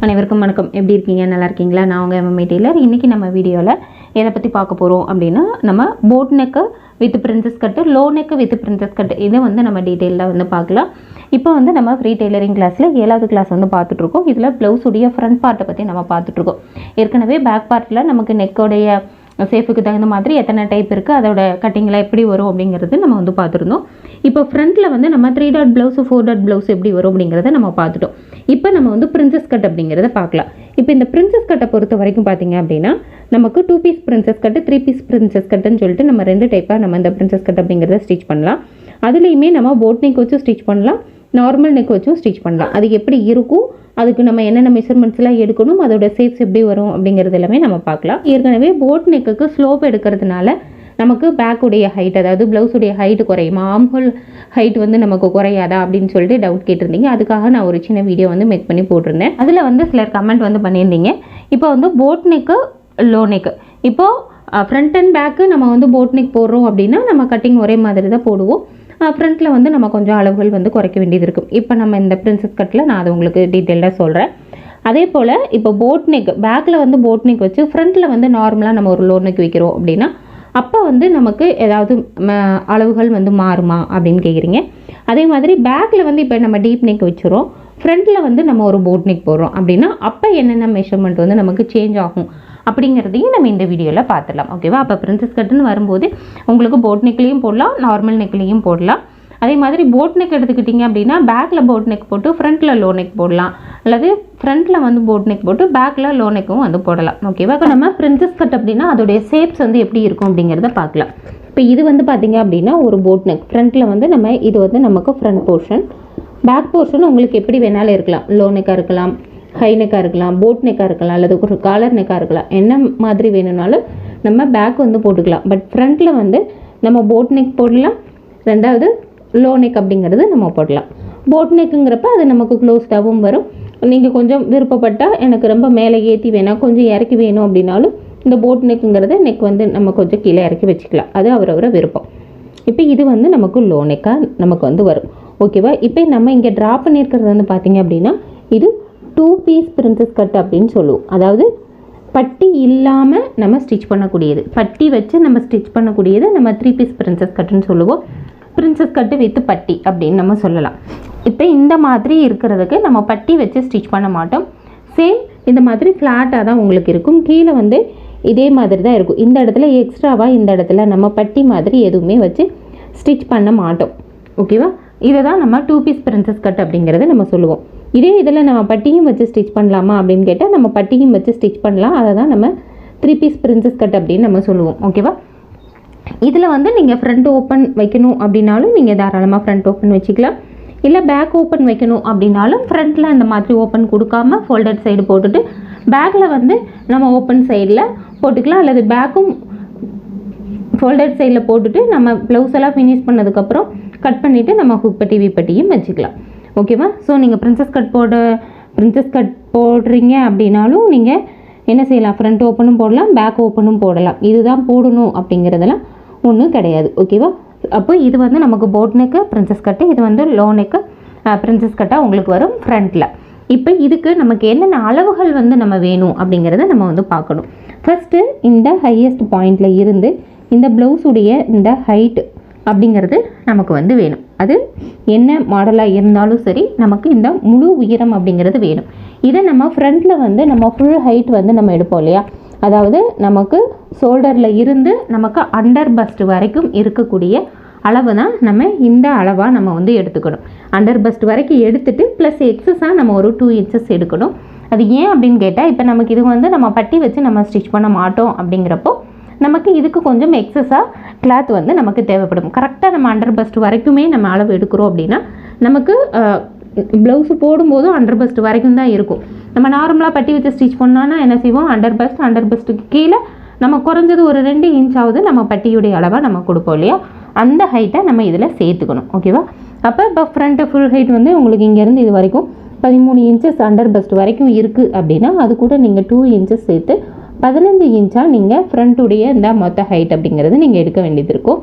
அனைவருக்கும் வணக்கம். எப்படி இருக்கீங்க? நல்லா இருக்கீங்களா? நான் உங்கள் எம்எம்ஏ டெய்லர். இன்றைக்கி நம்ம வீடியோவில் எதை பற்றி பார்க்க போகிறோம் அப்படின்னா, நம்ம boat neck with princess cut, low neck with princess கட்டு, இதை நம்ம டீட்டெயிலாக பார்க்கலாம். இப்போ நம்ம ஃப்ரீ டெய்லரிங் கிளாஸில் 7வது கிளாஸ் பார்த்துட்ருக்கோம். இதில் ப்ளவுஸுடைய ஃப்ரண்ட் பார்ட்டை பற்றி நம்ம பார்த்துட்ருக்கோம். ஏற்கனவே பேக் பார்ட்டில் நமக்கு நெக்கோடைய சேஃபுக்கு தகுந்த மாதிரி எத்தனை டைப் இருக்குது, அதோட கட்டிங்கில் எப்படி வரும் அப்படிங்கிறது நம்ம பார்த்துருந்தோம். இப்போ ஃப்ரண்ட்டில் நம்ம 3 டாட் ப்ளவுஸு 4 டாட் ப்ளவுஸ் எப்படி வரும் அப்படிங்கிறத நம்ம பார்த்துட்டோம். இப்போ நம்ம பிரின்சஸ் கட் அப்படிங்கிறத பார்க்கலாம். இப்போ இந்த பிரின்சஸ் கட்டை பொறுத்த வரைக்கும் பார்த்தீங்க அப்படின்னா, நமக்கு 2 piece princess cut, 3 piece princess கட்டுன்னு சொல்லிட்டு நம்ம 2 டைப்பாக இந்த பிரின்சஸ் கட் அப்படிங்கிறத ஸ்டிச் பண்ணலாம். அதுலேயுமே நம்ம போட் நெக் வச்சும் ஸ்டிச் பண்ணலாம், நார்மல் நெக் வச்சும் ஸ்டிச் பண்ணலாம். அது எப்படி இருக்கும், அதுக்கு நம்ம என்னென்ன மெஷர்மெண்ட்ஸ்லாம் எடுக்கணும், அதோட ஷேப்ஸ் எப்படி வரும் அப்படிங்கிறது எல்லாமே நம்ம பார்க்கலாம். ஏற்கனவே போட் நெக்குக்கு ஸ்லோப் எடுக்கிறதுனால நமக்கு பேக்குடைய ஹைட், அதாவது ப்ளவுஸுடைய ஹைட்டு குறையுமா, ஆம்ஹோல் ஹைட் நமக்கு குறையாதா அப்படின்னு சொல்லிட்டு டவுட் கேட்டிருந்தீங்க. அதுக்காக நான் ஒரு சின்ன வீடியோ மேக் பண்ணி போட்டிருந்தேன். அதில் சிலர் கமெண்ட் பண்ணியிருந்தீங்க. இப்போ போட் நெக்கு, லோ நெக்கு, இப்போது ஃப்ரண்ட் அண்ட் பேக்கு நம்ம போட் நெக் போடுறோம் அப்படின்னா நம்ம கட்டிங் ஒரே மாதிரி தான் போடுவோம். ஃப்ரண்ட்டில் நம்ம கொஞ்சம் அளவுகள் குறைக்க வேண்டியது இருக்கும். இப்போ நம்ம இந்த பிரின்சஸ் கட்டில் நான் அதை உங்களுக்கு டீட்டெயிலாக சொல்கிறேன். அதே போல் இப்போ போட் நெக் பேக்கில் போட் நெக் வச்சு ஃப்ரண்ட்டில் நார்மலாக நம்ம ஒரு லோ நெக் வைக்கிறோம் அப்படின்னா அப்போ நமக்கு ஏதாவது அளவுகள் மாறுமா அப்படின்னு கேட்குறீங்க. அதே மாதிரி பேக்கில் இப்போ நம்ம டீப் நெக் வச்சுருவோம், ஃப்ரண்ட்டில் நம்ம ஒரு போட் நெக் போடுறோம் அப்படின்னா அப்போ என்னென்ன மெஷர்மெண்ட் நமக்கு சேஞ்ச் ஆகும் அப்படிங்கிறதையும் நம்ம இந்த வீடியோவில் பார்த்துடலாம். ஓகேவா? அப்போ பிரின்சஸ் கட்டுன்னு வரும்போது உங்களுக்கு போட் நெக்லேயும் போடலாம், நார்மல் நெக்லேயும் போடலாம். அதே மாதிரி போட் நெக் எடுத்துக்கிட்டிங்க அப்படின்னா பேக்கில் போட் நெக் போட்டு ஃப்ரண்ட்டில் லோ நெக் போடலாம், அல்லது ஃப்ரண்ட்டில் போட் நெக் போட்டு பேக்கில் லோ நெக்கும் போடலாம். ஓகேவா? இப்போ நம்ம பிரின்சஸ் கட் அப்படின்னா அதோடைய ஷேப்ஸ் எப்படி இருக்கும் அப்படிங்கிறத பார்க்கலாம். இப்போ இது பார்த்தீங்க அப்படின்னா ஒரு போட் நெக். ஃப்ரண்ட்டில் நம்ம இது நமக்கு ஃப்ரண்ட் போர்ஷன், பேக் போர்ஷன் உங்களுக்கு எப்படி வேணாலும் இருக்கலாம். லோ நெக்காக இருக்கலாம், ஹை நெக்காக இருக்கலாம், போட் நெக்காக இருக்கலாம், அல்லது ஒரு காலர் நெக்காக இருக்கலாம். என்ன மாதிரி வேணும்னாலும் நம்ம பேக் போட்டுக்கலாம். பட் ஃப்ரண்ட்டில் நம்ம போட் நெக் போடலாம், ரெண்டாவது லோ நெக் அப்படிங்கிறது நம்ம போடலாம். போட் நெக்குங்கிறப்ப அது நமக்கு க்ளோஸ்டாகவும் வரும். நீங்கள் கொஞ்சம் விருப்பப்பட்டால் எனக்கு ரொம்ப மேலே ஏற்றி வேணாம், கொஞ்சம் இறக்கி வேணும் அப்படின்னாலும் இந்த போட் நெக்குங்கிறத நெக் நம்ம கொஞ்சம் கீழே இறக்கி வச்சுக்கலாம். அது அவரவர விருப்பம். இப்போ இது நமக்கு லோ நெக்காக நமக்கு வரும். ஓகேவா? இப்போ நம்ம இங்கே ட்ரா பண்ணியிருக்கிறது பார்த்தீங்க அப்படின்னா இது 2 பீஸ் பிரின்சஸ் கட் அப்படின்னு சொல்லுவோம். அதாவது பட்டி இல்லாமல் நம்ம ஸ்டிச் பண்ணக்கூடியது, பட்டி வச்சு நம்ம ஸ்டிச் பண்ணக்கூடியது நம்ம 3 பீஸ் பிரின்சஸ் கட்டுன்னு சொல்லுவோம். பிரின்சஸ் கட்டு வித் பட்டி அப்படின்னு நம்ம சொல்லலாம். இப்போ இந்த மாதிரி இருக்கிறதுக்கு நம்ம பட்டி வச்சு ஸ்டிச் பண்ண மாட்டோம். சேம் இந்த மாதிரி ஃப்ளாட்டாக தான் உங்களுக்கு இருக்கும். கீழே இதே மாதிரி தான் இருக்கும். இந்த இடத்துல எக்ஸ்ட்ராவாக இந்த இடத்துல நம்ம பட்டி மாதிரி எதுவுமே வச்சு ஸ்டிச் பண்ண மாட்டோம். ஓகேவா? இதை தான் நம்ம 2 பீஸ் பிரின்சஸ் கட் அப்படிங்கிறத நம்ம சொல்லுவோம். இதே இதில் நம்ம பட்டியும் வச்சு ஸ்டிச் பண்ணலாமா அப்படின்னு கேட்டால் நம்ம பட்டியும் வச்சு ஸ்டிச் பண்ணலாம். அதை தான் நம்ம 3 பீஸ் பிரின்சஸ் கட் அப்படின்னு நம்ம சொல்லுவோம். ஓகேவா? இதில் நீங்கள் ஃப்ரண்ட் ஓப்பன் வைக்கணும் அப்படின்னாலும் நீங்கள் தாராளமாக ஃப்ரண்ட் ஓப்பன் வச்சுக்கலாம். இல்லை பேக் ஓப்பன் வைக்கணும் அப்படின்னாலும் ஃப்ரண்ட்டில் இந்த மாதிரி ஓப்பன் கொடுக்காம ஃபோல்டட் சைடு போட்டுட்டு பேக்கில் நம்ம ஓப்பன் சைடில் போட்டுக்கலாம். அல்லது பேக்கும் ஃபோல்டட் சைடில் போட்டுட்டு நம்ம ப்ளவுஸ் எல்லாம் ஃபினிஷ் பண்ணதுக்கப்புறம் கட் பண்ணிவிட்டு நம்ம ஹுக் பட்டி வீப்பட்டியும் வச்சுக்கலாம். ஓகேவா? ஸோ நீங்கள் பிரின்சஸ் கட் போடுறீங்க அப்படின்னாலும் நீங்கள் என்ன செய்யலாம், ஃப்ரண்ட் ஓப்பனும் போடலாம், பேக் ஓப்பனும் போடலாம். இதுதான் போடணும் அப்படிங்கிறதெல்லாம் ஒன்றும் கிடையாது. ஓகேவா? அப்போ இது நமக்கு போட் நெக்கு பிரின்சஸ் கட்டு, இது லோ நெக்கு பிரின்சஸ் கட்டாக உங்களுக்கு வரும் ஃப்ரண்ட்டில். இப்போ இதுக்கு நமக்கு என்னென்ன அளவுகள் நம்ம வேணும் அப்படிங்கிறத நம்ம பார்க்கணும். ஃபஸ்ட்டு இந்த ஹையஸ்ட் பாயிண்டில் இருந்து இந்த ப்ளவுஸுடைய இந்த ஹைட் அப்படிங்கிறது நமக்கு வேணும். அது என்ன மாடலாக இருந்தாலும் சரி நமக்கு இந்த முழு உயரம் அப்படிங்கிறது வேணும். இதை நம்ம ஃப்ரண்ட்டில் நம்ம ஃபுல் ஹைட் நம்ம எடுப்போம் இல்லையா, அதாவது நமக்கு ஷோல்டரில் இருந்து நமக்கு அண்டர் பஸ்ட் வரைக்கும் இருக்கக்கூடிய அளவு தான் நம்ம இந்த அளவாக நம்ம எடுத்துக்கணும். அண்டர் பஸ்ட் வரைக்கும் எடுத்துகிட்டு ப்ளஸ் எக்ஸஸாக நம்ம ஒரு 2 இன்ச்சஸ் எடுக்கணும். அது ஏன் அப்படின்னு கேட்டால், இப்போ நமக்கு இது நம்ம பட்டி வச்சு நம்ம ஸ்டிச் பண்ண மாட்டோம் அப்படிங்கிறப்போ நமக்கு இதுக்கு கொஞ்சம் எக்ஸஸாக கிளாத் நமக்கு தேவைப்படும். கரெக்டாக நம்ம அண்டர் பஸ்ட் வரைக்குமே நம்ம அளவு எடுக்கிறோம் அப்படின்னா நமக்கு ப்ளவுஸு போடும்போதும் அண்டர் பஸ்ட் வரைக்கும் தான் இருக்கும். நம்ம நார்மலாக பட்டி வச்சு ஸ்டிச் பண்ணோன்னா என்ன செய்வோம், அண்டர் பஸ்ட்டுக்கு கீழே நம்ம குறைஞ்சது ஒரு 2 இன்ச்சாவது நம்ம பட்டியுடைய அளவாக நம்ம கொடுப்போம் இல்லையா, அந்த ஹைட்டை நம்ம இதில் சேர்த்துக்கணும். ஓகேவா? அப்போ இப்போ ஃப்ரண்ட்டு ஃபுல் ஹைட் உங்களுக்கு இங்கேருந்து இது வரைக்கும் 13 இன்ச்சஸ் அண்டர் பஸ்ட் வரைக்கும் இருக்குது அப்படின்னா அது கூட நீங்கள் 2 இன்ச்சஸ் சேர்த்து 15 இன்ச்சாக நீங்கள் ஃப்ரண்ட்டுடைய இந்த மொத்த ஹைட் அப்படிங்கிறது நீங்கள் எடுக்க வேண்டியது இருக்கும்.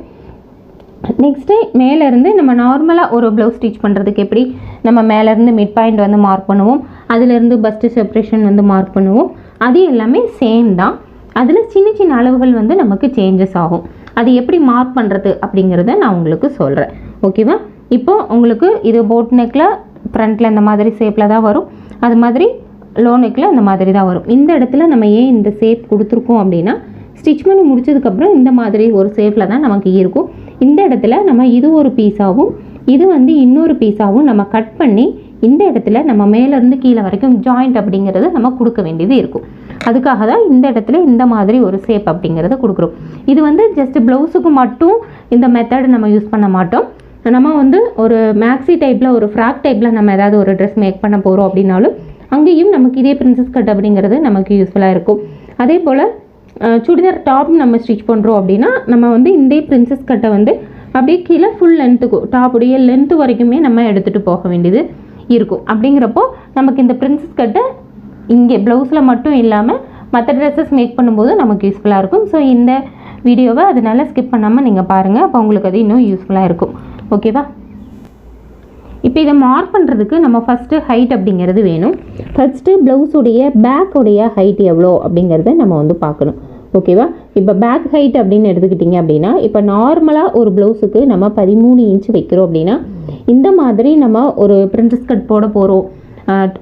நெக்ஸ்ட்டு மேலேருந்து நம்ம நார்மலாக ஒரு ப்ளவுஸ் ஸ்டிச் பண்ணுறதுக்கு எப்படி நம்ம மேலேருந்து மிட் பாயிண்ட் வந்து மார்க் பண்ணுவோம், அதிலேருந்து பஸ்ட்டு செப்ரேஷன் வந்து மார்க் பண்ணுவோம், அது எல்லாமே சேம் தான். அதில் சின்ன சின்ன அளவுகள் வந்து நமக்கு சேஞ்சஸ் ஆகும். அது எப்படி மார்க் பண்ணுறது அப்படிங்கிறத நான் உங்களுக்கு சொல்கிறேன். ஓகேவா? இப்போ உங்களுக்கு இது போட் நெக்கில் ஃப்ரண்ட்டில் இந்த மாதிரி ஷேப்பில் தான் வரும், அது மாதிரி லோ நெக்கில் இந்த மாதிரி தான் வரும். இந்த இடத்துல நம்ம ஏன் இந்த ஷேப் கொடுத்துருக்கோம் அப்படின்னா, ஸ்டிச் பண்ணி முடிச்சதுக்கப்புறம் இந்த மாதிரி ஒரு ஷேப்பில் தான் நமக்கு இருக்கும். இந்த இடத்துல நம்ம இது ஒரு பீஸாகவும் இது வந்து இன்னொரு பீஸாகவும் நம்ம கட் பண்ணி இந்த இடத்துல நம்ம மேலேருந்து கீழே வரைக்கும் ஜாயிண்ட் அப்படிங்கிறது நம்ம கொடுக்க வேண்டியது இருக்கும். அதுக்காக தான் இந்த இடத்துல இந்த மாதிரி ஒரு ஷேப் அப்படிங்கிறத கொடுக்குறோம். இது வந்து ஜஸ்ட் ப்ளவுஸுக்கு மட்டும் இந்த மெத்தட் நம்ம யூஸ் பண்ண மாட்டோம். நம்ம வந்து ஒரு மேக்ஸி டைப்பில் ஒரு ஃப்ராக் டைப்பில் நம்ம ஏதாவது ஒரு ட்ரெஸ் மேக் பண்ண போகிறோம் அப்படின்னாலும் அங்கேயும் நமக்கு இதே பிரின்சஸ் கட் அப்படிங்கிறது நமக்கு யூஸ்ஃபுல்லாக இருக்கும். அதே போல் சுடிதார் டாப் நம்ம ஸ்டிச் பண்ணுறோம் அப்படின்னா நம்ம வந்து இந்த பிரின்சஸ் கட்டை வந்து அப்படியே கீழே ஃபுல் லென்த்துக்கு டாப்புடைய லென்த்து வரைக்குமே நம்ம எடுத்துகிட்டு போக வேண்டியது இருக்கும். அப்படிங்கிறப்போ நமக்கு இந்த பிரின்சஸ் கட்டை இங்கே ப்ளவுஸில் மட்டும் இல்லாமல் மற்ற ட்ரெஸ்ஸஸ் மேக் பண்ணும்போது நமக்கு யூஸ்ஃபுல்லாக இருக்கும். ஸோ இந்த வீடியோவை அதனால ஸ்கிப் பண்ணாமல் நீங்கள் பாருங்கள், அப்போ உங்களுக்கு அது இன்னும் யூஸ்ஃபுல்லாக இருக்கும். ஓகேவா? இப்போ இதை மார்க் பண்ணுறதுக்கு நம்ம ஃபஸ்ட்டு ஹைட் அப்படிங்கிறது வேணும். ஃபஸ்ட்டு ப்ளவுஸுடைய பேக்குடைய ஹைட் எவ்வளோ அப்படிங்கிறத நம்ம வந்து பார்க்கணும். ஓகேவா? இப்போ பேக் ஹைட் அப்படின்னு எடுத்துக்கிட்டிங்க அப்படின்னா, இப்போ நார்மலாக ஒரு ப்ளவுஸுக்கு நம்ம 13 இன்ச் வைக்கிறோம் அப்படின்னா, இந்த மாதிரி நம்ம ஒரு பிரின்சஸ் கட் போட போகிறோம்,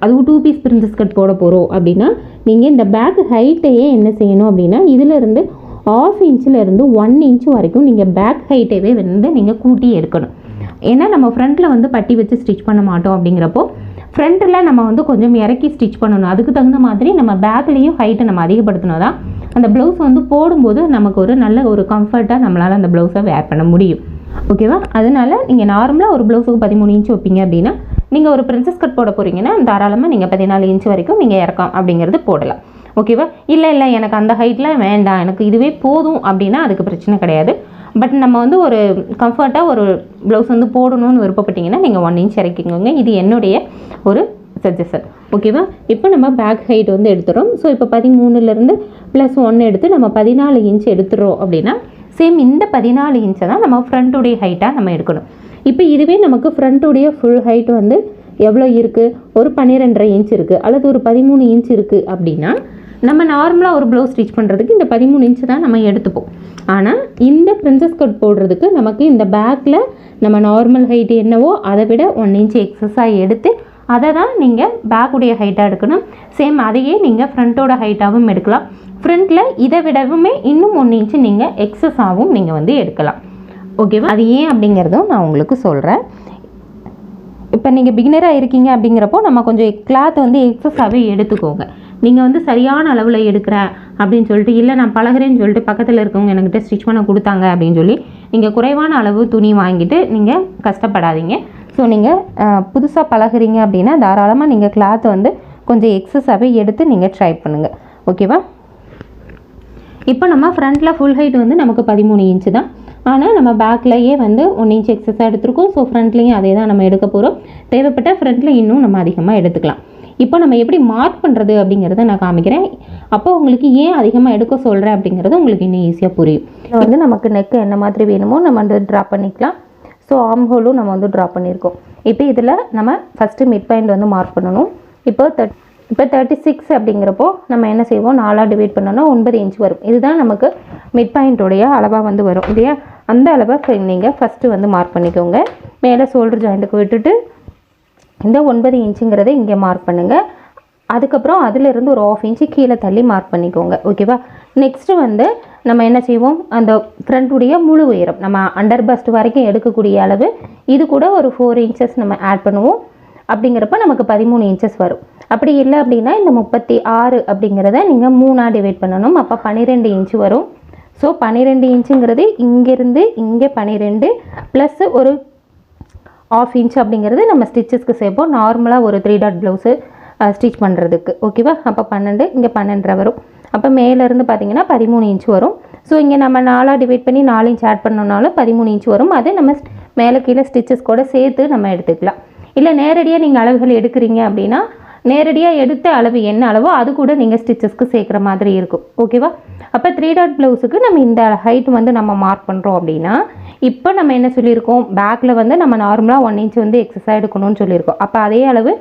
அதுவும் 2 பீஸ் பிரின்சஸ் கட் போட போகிறோம் அப்படின்னா, நீங்கள் இந்த பேக் ஹைட்டையே என்ன செய்யணும் அப்படின்னா, இதிலேருந்து 1/2 இன்ச்சிலேருந்து 1 இன்ச் வரைக்கும் நீங்கள் பேக் ஹைட்டையே வந்து நீங்கள் கூட்டி எடுக்கணும். ஏன்னா நம்ம ஃப்ரண்ட்டில் வந்து பட்டி வச்சு ஸ்டிச் பண்ண மாட்டோம். அப்படிங்கிறப்போ ஃப்ரண்ட்டில் நம்ம வந்து கொஞ்சம் இறக்கி ஸ்டிச் பண்ணணும். அதுக்கு தகுந்த மாதிரி நம்ம பேக்லேயும் ஹைட்டை நம்ம அதிகப்படுத்தினா தான் அந்த ப்ளவுஸ் வந்து போடும்போது நமக்கு ஒரு நல்ல ஒரு கம்ஃபர்ட்டாக நம்மளால் அந்த ப்ளவுஸை வேர் பண்ண முடியும். ஓகேவா? அதனால் நீங்கள் நார்மலாக ஒரு ப்ளவுஸுக்கு 13 இன்ச் வைப்பீங்க அப்படின்னா, நீங்கள் ஒரு பிரின்சஸ் கட் போட போகிறீங்கன்னா தாராளமாக நீங்கள் 14 இன்ச் வரைக்கும் நீங்கள் இறக்கம் அப்படிங்கிறது போடலாம். ஓகேவா? இல்லை எனக்கு அந்த ஹைட்லாம் வேண்டாம், எனக்கு இதுவே போதும் அப்படின்னா அதுக்கு பிரச்சனை கிடையாது. பட் நம்ம வந்து ஒரு கம்ஃபர்ட்டாக ஒரு ப்ளவுஸ் வந்து போடணும்னு விருப்பப்பட்டீங்கன்னா நீங்கள் 1 இன்ச் இறக்கிக்கோங்க. இது என்னுடைய ஒரு சஜஷன். ஓகேவா? இப்போ நம்ம பேக் ஹைட் வந்து எடுத்துகிறோம். ஸோ இப்போ 13லேருந்து +1 எடுத்து நம்ம 14 இன்ச் எடுத்துகிறோம் அப்படின்னா, சேம் இந்த 14 இன்ச்சை தான் நம்ம ஃப்ரண்ட்டுடைய ஹைட்டாக நம்ம எடுக்கணும். இப்போ இதுவே நமக்கு ஃப்ரண்ட்டுடைய ஃபுல் ஹைட் வந்து எவ்வளோ இருக்குது, ஒரு 12.5 இன்ச் இருக்குது அல்லது ஒரு 13 இன்ச் இருக்குது அப்படின்னா, நம்ம நார்மலாக ஒரு ப்ளவுஸ் ஸ்டிச் பண்ணுறதுக்கு இந்த 13 இன்ச்சு தான் நம்ம எடுத்துப்போம். ஆனால் இந்த பிரின்சஸ் கட் போடுறதுக்கு நமக்கு இந்த பேக்கில் நம்ம நார்மல் ஹைட் என்னவோ அதை விட 1 இன்ச் எக்ஸஸாக எடுத்து அதை தான் நீங்கள் பேக்குடைய ஹைட்டாக எடுக்கணும். சேம் அதையே நீங்கள் ஃப்ரண்ட்டோட ஹைட்டாகவும் எடுக்கலாம். ஃப்ரண்ட்டில் இதை விடவுமே இன்னும் 1 இன்ச்சு நீங்கள் எக்ஸஸாகவும் நீங்கள் வந்து எடுக்கலாம். ஓகேவா? அது ஏன் அப்படிங்கிறதும் நான் உங்களுக்கு சொல்கிறேன். இப்போ நீங்கள் பிகினராக இருக்கீங்க அப்படிங்கிறப்போ நம்ம கொஞ்சம் கிளாத் வந்து எக்ஸஸாகவே எடுத்துக்கோங்க. நீங்கள் வந்து சரியான அளவில் எடுக்கிறேன் அப்படின்னு சொல்லிட்டு, இல்லை நான் பழகிறேன்னு சொல்லிட்டு பக்கத்தில் இருக்கவங்க என்கிட்ட ஸ்டிச் பண்ண கொடுத்தாங்க அப்படின்னு சொல்லி நீங்கள் குறைவான அளவு துணி வாங்கிட்டு நீங்கள் கஷ்டப்படாதீங்க. ஸோ நீங்கள் புதுசாக பழகிறீங்க அப்படின்னா தாராளமாக நீங்கள் கிளாத்தை வந்து கொஞ்சம் எக்ஸஸாகவே எடுத்து நீங்கள் ட்ரை பண்ணுங்கள். ஓகேவா? இப்போ நம்ம ஃப்ரண்ட்டில் ஃபுல் ஹைட் வந்து நமக்கு 13 இன்ச்சு தான். ஆனால் நம்ம பேக்லேயே வந்து 1 இன்ச் எக்ஸஸாக எடுத்துருக்கோம். ஸோ ஃப்ரண்ட்லேயும் அதே தான் நம்ம எடுக்க போகிறோம். தேவைப்பட்ட ஃப்ரண்ட்டில் இன்னும் நம்ம அதிகமாக எடுத்துக்கலாம். இப்போ நம்ம எப்படி மார்க் பண்ணுறது அப்படிங்கிறத நான் காமிக்கிறேன். அப்போ உங்களுக்கு ஏன் அதிகமாக எடுக்க சொல்கிறேன் அப்படிங்கிறது உங்களுக்கு இன்னும் ஈஸியாக புரியும். இப்போ வந்து நமக்கு நெக்கு என்ன மாதிரி வேணுமோ நம்ம வந்து ட்ரா பண்ணிக்கலாம். ஸோ ஆர்ம் ஹோலும் நம்ம வந்து ட்ரா பண்ணியிருக்கோம். இப்போ இதில் நம்ம ஃபஸ்ட்டு மிட் பாயிண்ட் வந்து மார்க் பண்ணணும். இப்போ 36 அப்படிங்கிறப்போ நம்ம என்ன செய்வோம், 4ஆக டிவைட் பண்ணோன்னா 9 இன்ச் வரும். இதுதான் நமக்கு மிட் பாயிண்ட்டோடைய அளவாக வந்து வரும். இல்லையா? அந்த அளவை நீங்கள் ஃபஸ்ட்டு வந்து மார்க் பண்ணிக்கோங்க. மேலே ஷோல்டர் ஜாயிண்ட்டுக்கு விட்டுட்டு இந்த 9 இன்ச்சுங்கிறத இங்கே மார்க் பண்ணுங்கள். அதுக்கப்புறம் அதிலிருந்து ஒரு 1/2 இன்ச்சு கீழே தள்ளி மார்க் பண்ணிக்கோங்க. ஓகேவா? நெக்ஸ்ட்டு வந்து நம்ம என்ன செய்வோம், அந்த ஃப்ரண்ட்டுடைய முழு உயரம் நம்ம அண்டர் பஸ்ட் வரைக்கும் எடுக்கக்கூடிய அளவு இது கூட ஒரு 4 இன்ச்சஸ் நம்ம ஆட் பண்ணுவோம். அப்படிங்கிறப்ப நமக்கு 13 இன்ச்சஸ் வரும். அப்படி இல்லை அப்படின்னா இந்த 36 அப்படிங்கிறத நீங்கள் 3ஆக டிவைட் பண்ணணும். அப்போ 12 இன்ச்சு வரும். ஸோ 12 இன்ச்சுங்கிறது இங்கேருந்து இங்கே 12 ப்ளஸ் ஒரு 1/2 இன்ச் அப்படிங்கிறது நம்ம ஸ்டிச்சஸ்க்கு சேர்ப்போம். நார்மலாக ஒரு 3 டாட் ப்ளவுஸு ஸ்டிச் பண்ணுறதுக்கு. ஓகேவா? அப்போ 12 இங்கே 12 வரும். அப்போ மேலேருந்து பார்த்தீங்கன்னா 13 இன்ச் வரும். ஸோ இங்கே நம்ம 4ஆக டிவைட் பண்ணி 4 இன்ச் ஆட் பண்ணோம்னாலும் 13 இன்ச் வரும். அது நம்ம மேலே கீழே ஸ்டிச்சஸ் கூட சேர்த்து நம்ம எடுத்துக்கலாம். இல்லை நேரடியாக நீங்கள் அளவுகள் எடுக்கிறீங்க அப்படின்னா நேரடியாக எடுத்த அளவு என்ன அளவோ அது கூட நீங்கள் ஸ்டிச்சஸ்க்கு சேர்க்குற மாதிரி இருக்கும். ஓகேவா? அப்போ 3 டாட் ப்ளவுஸுக்கு நம்ம இந்த ஹைட் வந்து நம்ம மார்க் பண்ணுறோம் அப்படின்னா இப்போ நம்ம என்ன சொல்லியிருக்கோம், பேக்கில் வந்து நம்ம நார்மலாக 1 இன்ச் வந்து எக்ஸஸாக எடுக்கணும்னு சொல்லியிருக்கோம். அப்போ அதே அளவு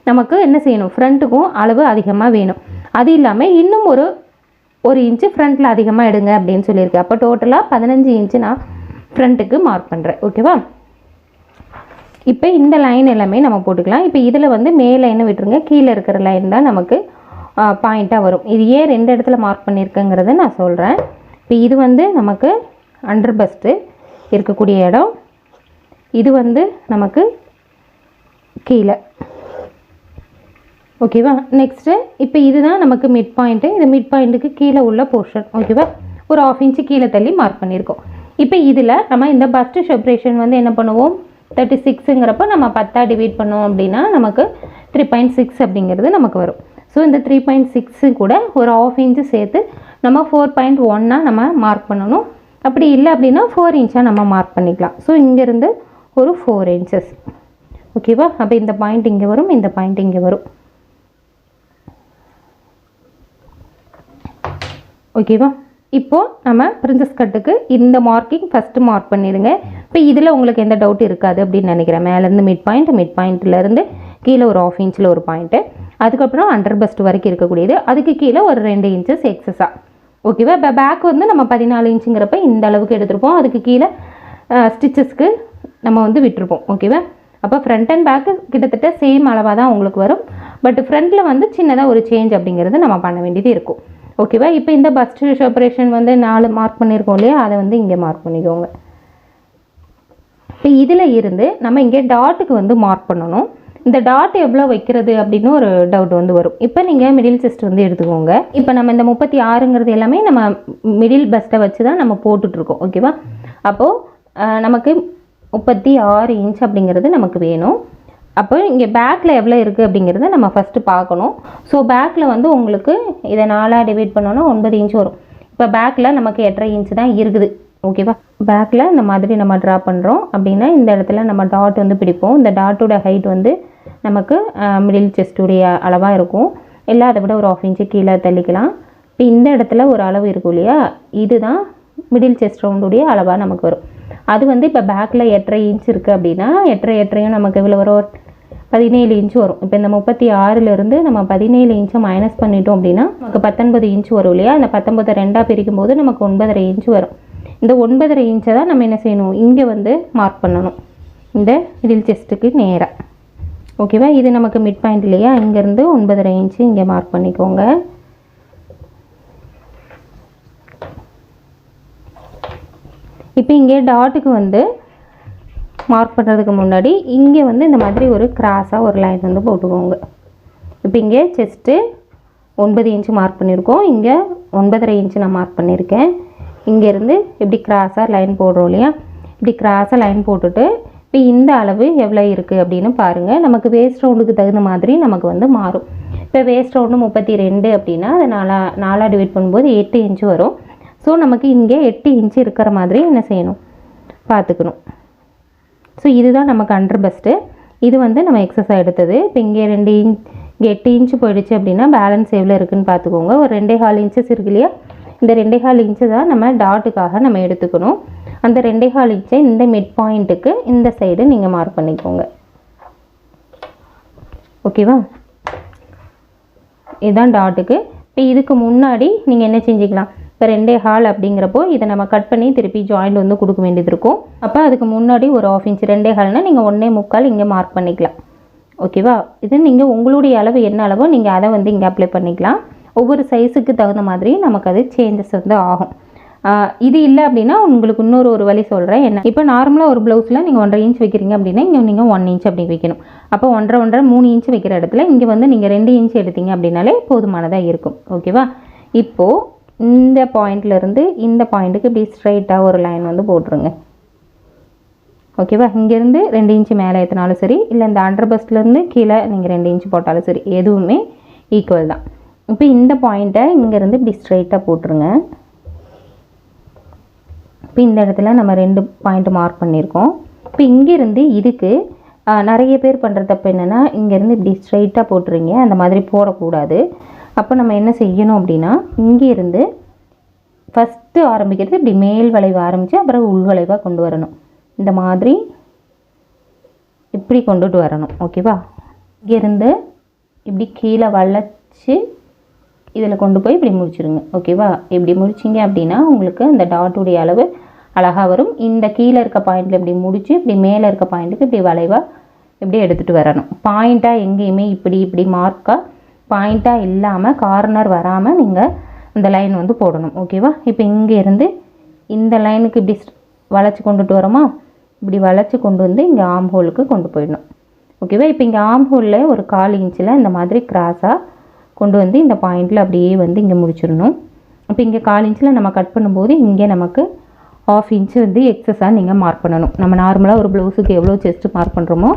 நமக்கு என்ன செய்யணும், ஃப்ரண்ட்டுக்கும் அளவு அதிகமாக வேணும். அது இல்லாமல் இன்னும் ஒரு இன்ச்சு ஃப்ரண்ட்டில் அதிகமாக எடுங்க அப்படின்னு சொல்லியிருக்கேன். அப்போ டோட்டலாக 15 இன்ச்சு நான் ஃப்ரண்ட்டுக்கு மார்க் பண்ணுறேன். ஓகேவா? இப்போ இந்த லைன் எல்லாமே நம்ம போட்டுக்கலாம். இப்போ இதில் வந்து மேல் லைனை விட்டுருங்க, கீழே இருக்கிற லைன் தான் நமக்கு பாயிண்ட்டாக வரும். இது ஏன் 2 இடத்துல மார்க் பண்ணியிருக்கேங்கிறத நான் சொல்கிறேன். இப்போ இது வந்து நமக்கு அண்டர் பஸ்ட்டு இருக்கக்கூடிய இடம், இது வந்து நமக்கு கீழே. ஓகேவா? நெக்ஸ்ட்டு இப்போ இதுதான் நமக்கு மிட் பாயிண்ட்டு. இது மிட் பாயிண்ட்டுக்கு கீழே உள்ள போர்ஷன். ஓகேவா? ஒரு 1/2 இன்ச்சு கீழே தள்ளி மார்க் பண்ணியிருக்கோம். இப்போ இதில் நம்ம இந்த பஸ்ட்டு செப்பரேஷன் வந்து என்ன பண்ணுவோம், 36ங்கிறப்ப நம்ம 10 டிவைட் பண்ணோம் அப்படின்னா நமக்கு 3.6 அப்படிங்கிறது நமக்கு வரும். ஸோ இந்த 3.6 கூட ஒரு 1/2 இன்ச்சு சேர்த்து நம்ம 4.1 நம்ம மார்க் பண்ணணும். அப்படி இல்லை அப்படின்னா 4 இன்ச்சாக நம்ம மார்க் பண்ணிக்கலாம். ஸோ இங்கேருந்து ஒரு 4 இன்ச்சஸ். ஓகேவா? அப்போ இந்த பாயிண்ட் இங்கே வரும், இந்த பாயிண்ட் இங்கே வரும். ஓகேவா? இப்போது நம்ம பிரின்சஸ் கட்டுக்கு இந்த மார்க்கிங் ஃபஸ்ட்டு மார்க் பண்ணிடுங்க. இப்போ இதில் உங்களுக்கு எந்த டவுட் இருக்காது அப்படின்னு நினைக்கிறேன். மேலேருந்து மிட் பாயிண்ட்லேருந்து கீழே ஒரு 1/2 இன்ச்சில் ஒரு பாயிண்ட்டு, அதுக்கப்புறம் அண்டர் பஸ்ட் வரைக்கும் இருக்கக்கூடியது, அதுக்கு கீழே ஒரு 2 இன்ச்சஸ் எக்ஸஸாக. ஓகேவா? இப்போ பேக் வந்து நம்ம 14 இன்ச்சுங்கிறப்ப இந்த அளவுக்கு எடுத்துருப்போம். அதுக்கு கீழே ஸ்டிச்சஸ்க்கு நம்ம வந்து விட்டுருப்போம். ஓகேவா? அப்போ ஃப்ரண்ட் அண்ட் பேக்கு கிட்டத்தட்ட சேம் அளவாக தான் உங்களுக்கு வரும். பட் ஃப்ரண்ட்டில் வந்து சின்னதாக ஒரு சேஞ்ச் அப்படிங்கிறது நம்ம பண்ண வேண்டியது இருக்கும். ஓகேவா? இப்போ இந்த பஸ்ட் செப்பரேஷன் வந்து 4 மார்க் பண்ணியிருக்கோம் இல்லையா, அதை வந்து இங்கே மார்க் பண்ணிக்கோங்க. இப்போ இதில் இருந்து நம்ம இங்கே டாட்டுக்கு வந்து மார்க் பண்ணணும். இந்த டாட் எவ்வளோ வைக்கிறது அப்படின்னு ஒரு டவுட் வந்து வரும். இப்போ நீங்கள் மிடில் செஸ்ட் வந்து எடுத்துக்கோங்க. இப்போ நம்ம இந்த 36ங்கிறது எல்லாமே நம்ம மிடில் பஸ்ட்டை வச்சு தான் நம்ம போட்டுட்ருக்கோம். ஓகேவா? அப்போது நமக்கு 36 இன்ச் அப்படிங்கிறது நமக்கு வேணும். அப்போ இங்கே பேக்கில் எவ்வளோ இருக்குது அப்படிங்கிறத நம்ம ஃபஸ்ட்டு பார்க்கணும். ஸோ பேக்கில் வந்து உங்களுக்கு இதை 4 டிவைட் பண்ணோன்னா 9 இன்ச் வரும். இப்போ பேக்கில் நமக்கு 8.5 இன்ச் தான் இருக்குது. ஓகேவா? பேக்கில் இந்த மாதிரி நம்ம ட்ரா பண்ணுறோம் அப்படின்னா இந்த இடத்துல நம்ம டாட் வந்து பிடிப்போம். இந்த டாட்டோட ஹைட் வந்து நமக்கு மிடில் செஸ்ட்டுடைய அளவாக இருக்கும். இல்லை அதை விட ஒரு 1/2 இன்ச்சு கீழே தள்ளிக்கலாம். இப்போ இந்த இடத்துல ஒரு அளவு இருக்கும் இல்லையா, இதுதான் மிடில் செஸ்ட் ரவுண்டுடைய அளவாக நமக்கு வரும். அது வந்து இப்போ பேக்கில் 8.5 இன்ச் இருக்குது அப்படின்னா 8.5 நமக்கு எவ்வளோ வரும், 17 இன்ச்சு வரும். இப்போ இந்த 36லேருந்து நம்ம 17 இன்ச்சை மைனஸ் பண்ணிட்டோம் அப்படின்னா நமக்கு 19 இன்ச்சு வரும் இல்லையா. இந்த 19 2ஆக பிரிக்கும் போது நமக்கு 9.5 இன்ச்சு வரும். இந்த 9.5 இன்ச்சை தான் நம்ம என்ன செய்யணும், இங்கே வந்து மார்க் பண்ணணும் இந்த மிடில் செஸ்ட்டுக்கு நேராக. ஓகேவா? இது நமக்கு மிட் பாயிண்ட் இல்லையா, இங்கேருந்து 9.5 இன்ச்சு இங்கே மார்க் பண்ணிக்கோங்க. இப்போ இங்கே டாட்டுக்கு வந்து மார்க் பண்ணுறதுக்கு முன்னாடி இங்கே வந்து இந்த மாதிரி ஒரு கிராஸாக ஒரு லைன் வந்து போட்டுக்கோங்க. இப்போ இங்கே செஸ்ட்டு 9 இன்ச்சு மார்க் பண்ணியிருக்கோம், இங்கே 9.5 இன்ச்சு நான் மார்க் பண்ணியிருக்கேன். இங்கேருந்து இப்படி கிராஸாக லைன் போடுறோம் இல்லையா, இப்படி கிராஸாக லைன் போட்டுட்டு இப்போ இந்த அளவு எவ்வளோ இருக்குது அப்படின்னு பாருங்கள். நமக்கு வேஸ்ட் ரவுண்டுக்கு தகுந்த மாதிரி நமக்கு வந்து மாறும். இப்போ வேஸ்ட் ரவுண்டு 32 அப்படின்னா அதை 4ஆக டிவைட் பண்ணும்போது 8 இன்ச்சு வரும். ஸோ நமக்கு இங்கே 8 இன்ச்சு இருக்கிற மாதிரி என்ன செய்யணும், பார்த்துக்கணும். ஸோ இதுதான் நமக்கு அண்டர் பஸ்ட்டு. இது வந்து நம்ம எக்ஸஸாக எடுத்தது. இப்போ இங்கே 2 இன்ச், இங்கே 8 இன்ச்சு போயிடுச்சு அப்படின்னா பேலன்ஸ் எவ்வளோ இருக்குதுன்னு பார்த்துக்கோங்க. ஒரு 2.25 இன்ச்சஸ் இருக்கு இல்லையா, இந்த 2.25 இன்ச்சு தான் நம்ம டாட்டுக்காக நம்ம எடுத்துக்கணும். அந்த 2.25 இன்ச்சை இந்த மிட் பாயிண்ட்டுக்கு இந்த சைடு நீங்கள் மார்க் பண்ணிக்கோங்க. ஓகேவா? இதுதான் டாட்டுக்கு. இப்போ இதுக்கு முன்னாடி நீங்கள் என்ன செஞ்சுக்கலாம், இப்போ 2.25 அப்படிங்கிறப்போ இதை நம்ம கட் பண்ணி திருப்பி ஜாயிண்ட் வந்து கொடுக்க வேண்டியது இருக்கும். அப்போ அதுக்கு முன்னாடி ஒரு 1/2 இன்ச் 2.25னா நீங்கள் 1.25 இங்கே மார்க் பண்ணிக்கலாம். ஓகேவா? இது நீங்கள் உங்களுடைய அளவு என்ன அளவோ நீங்கள் அதை வந்து இங்கே அப்ளை பண்ணிக்கலாம். ஒவ்வொரு சைஸுக்கு தகுந்த மாதிரி நமக்கு அது சேஞ்சஸ் வந்து ஆகும். இது இல்லை அப்படின்னா உங்களுக்கு இன்னொரு வழி சொல்கிறேன். என்ன, இப்போ நார்மலாக ஒரு ப்ளவுஸில் நீங்கள் 1.5 இன்ச் வைக்கிறீங்க அப்படின்னா இங்கே நீங்கள் 1 இன்ச் அப்படி வைக்கணும். அப்போ 1.5 3 இன்ச் வைக்கிற இடத்துல இங்கே வந்து நீங்கள் 2 இன்ச் எடுத்தீங்க அப்படின்னாலே போதுமானதாக இருக்கும். ஓகேவா? இப்போது இந்த பாயிண்ட்லேருந்து இந்த பாயிண்ட்டுக்கு இப்படி ஸ்ட்ரைட்டாக ஒரு லைன் வந்து போட்டுருங்க. ஓகேவா? இங்கேருந்து 2 இன்ச்சு மேலே ஏற்றினாலும் சரி, இல்லை இந்த அண்டர் பஸ்ட்லேருந்து கீழே நீங்கள் 2 இன்ச்சு போட்டாலும் சரி, எதுவுமே ஈக்குவல் தான். இப்போ இந்த பாயிண்ட்டை இங்கேருந்து இப்படி ஸ்ட்ரைட்டாக போட்டுருங்க. இப்போ இந்த இடத்துல நம்ம 2 பாயிண்ட் மார்க் பண்ணியிருக்கோம். இப்போ இங்கேருந்து இதுக்கு நிறைய பேர் பண்ணுற தப்பு என்னென்னா, இங்கேருந்து இப்படி ஸ்ட்ரைட்டாக போட்டுருங்க. அந்த மாதிரி போடக்கூடாது. அப்போ நம்ம என்ன செய்யணும் அப்படின்னா, இங்கேருந்து ஃபஸ்ட்டு ஆரம்பிக்கிறது இப்படி மேல் வளைவு ஆரம்பித்து அப்புறம் உள் வளைவாக கொண்டு வரணும். இந்த மாதிரி இப்படி கொண்டுட்டு வரணும். ஓகேவா? இங்கேருந்து இப்படி கீழே வளைச்சி இதில் கொண்டு போய் இப்படி முடிச்சிருங்க. ஓகேவா? இப்படி முடிச்சிங்க அப்படின்னா உங்களுக்கு அந்த டாட்டுடைய அளவு அழகாக வரும். இந்த கீழே இருக்க பாயிண்டில் இப்படி முடித்து இப்படி மேலே இருக்க பாயிண்ட்டுக்கு இப்படி வளைவாக இப்படி எடுத்துகிட்டு வரணும். பாயிண்ட்டாக எங்கேயுமே இப்படி மார்க்காக பாயிண்ட்டாக இல்லாமல் கார்னர் வராமல் நீங்கள் இந்த லைன் வந்து போடணும். ஓகேவா? இப்போ இங்கேருந்து இந்த லைனுக்கு இப்படி வளைச்சி கொண்டுட்டு வரோமா, இப்படி வளைச்சி கொண்டு வந்து இங்கே ஆம் ஹோலுக்கு கொண்டு போயிடணும். ஓகேவா? இப்போ இங்கே ஆம் ஹோலில் ஒரு 1/4 இன்ச்சில் இந்த மாதிரி கிராஸாக கொண்டு வந்து இந்த பாயிண்டில் அப்படியே வந்து இங்கே முடிச்சிடணும். இப்போ இங்கே 1/4 இன்ச்சில் நம்ம கட் பண்ணும்போது இங்கே நமக்கு 1/2 இன்ச்சு வந்து எக்ஸஸாக நீங்கள் மார்க் பண்ணணும். நம்ம நார்மலாக ஒரு ப்ளவுஸுக்கு எவ்வளோ செஸ்ட்டு மார்க் பண்ணுறோமோ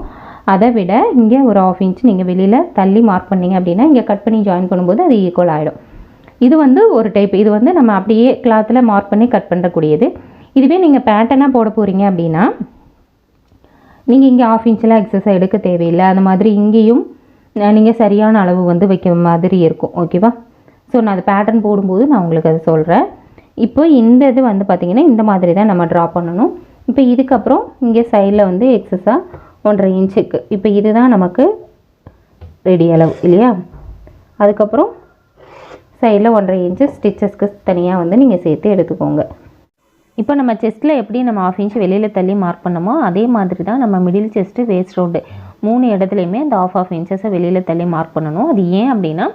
அதை விட இங்கே ஒரு 1/2 இன்ச்சு நீங்கள் வெளியில் தள்ளி மார்க் பண்ணிங்க அப்படின்னா இங்கே கட் பண்ணி ஜாயின் பண்ணும்போது அது ஈக்குவல் ஆகிடும். இது வந்து ஒரு டைப். இது வந்து நம்ம அப்படியே கிளாத்தில் மார்க் பண்ணி கட் பண்ணக்கூடியது. இதுவே நீங்கள் பேட்டர்னாக போட போகிறீங்க அப்படின்னா நீங்கள் இங்கே 1/2 இன்ச்செலாம் எக்ஸஸாக எடுக்க தேவையில்லை. அந்த மாதிரி இங்கேயும் நீங்கள் சரியான அளவு வந்து வைக்க மாதிரி இருக்கும். ஓகேவா? ஸோ நான் அது பேட்டர்ன் போடும்போது நான் உங்களுக்கு அதை சொல்கிறேன். இப்போ இந்த இது வந்து பார்த்திங்கன்னா இந்த மாதிரி தான் நம்ம ட்ரா பண்ணணும். இப்போ இதுக்கப்புறம் இங்கே சைடில் வந்து எக்ஸஸாக 1/2 இன்ச்சுக்கு இப்போ இதுதான் நமக்கு ரெடி அளவு இல்லையா? அதுக்கப்புறம் சைடில் 1/2 இன்ச்சு ஸ்டிச்சஸ்க்கு தனியாக வந்து நீங்கள் சேர்த்து எடுத்துக்கோங்க. இப்போ நம்ம செஸ்ட்டில் எப்படி நம்ம 1/2 இன்ச்சு வெளியில் தள்ளி மார்க் பண்ணமோ அதே மாதிரி தான் நம்ம மிடில் செஸ்ட்டு வேஸ்ட் ரவுண்டு 3 இடத்துலையுமே அந்த 1/2 இன்ச்சஸை வெளியில் தள்ளி மார்க் பண்ணணும். அது ஏன் அப்படின்னா